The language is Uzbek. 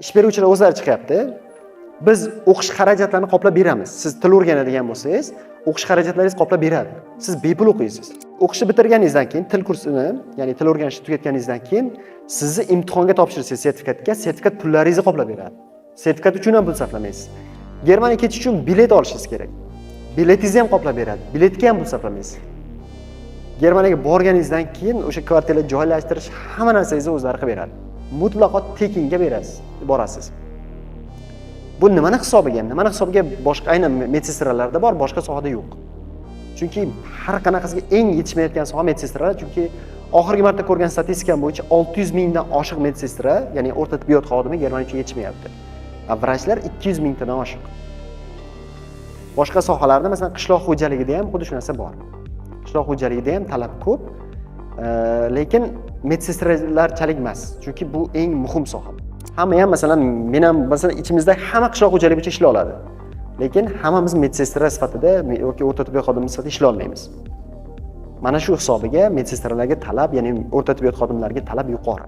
Ish beruvchilar o'zlari chiqyapti. Biz o'qish xarajatlarini qoplab beramiz. Siz til o'rganadigan bo'lsangiz, o'qish xarajatlaringizni qoplab beradi. Siz bepul o'qiysiz. O'qishni bitirganingizdan keyin, til kursini, ya'ni til o'rganishni tugatganingizdan keyin sizni imtihonga topshirsangiz sertifikat pullaringizni qoplab beradi. Sertifikat uchun ham pul sarflamaysiz. Germaniyaga ketish uchun bilet olishingiz kerak. Biletingizni ham qoplab beradi. Biletga ham pul sarflamaysiz. Germaniyaga borganingizdan keyin o'sha kvartira joylashtirish hamma narsangizni o'zlari qilib beradi. Mutlaqo tekinga borasiz. Bu nimani hisobiga? Nimani hisobiga boshqa aynan medsestralarda bor, boshqa sohada yo'q. Chunki har qanaqasiga eng yetishmayotgan soha medsestralar, chunki oxirgi marta ko'rgan statistikam bo'yicha 600 mingdan oshiq medsestra, ya'ni o'rta tibbiyot xodimi Germaniya uchun yetishmayapti. Vrachlar 200 mingdan oshiq. Boshqa sohalarda, masalan, qishloq xo'jaligida ham xuddi shu narsa bor. Qishloq xo'jaligida ham talab ko'p, lekin medsestralarchalik emas, chunki bu eng muhim soha. Hamma ham masalan, men ham masalan ichimizda hamma qishloq xo'jaligi bo'yicha ishlay oladi. Lekin hammamiz medsestra sifatida yoki o'rta tibbiyot xodimi sifatida ishlay olmaymiz. Mana shu hisobiga medsestralarga talab, ya'ni o'rta tibbiyot xodimlariga talab yuqori.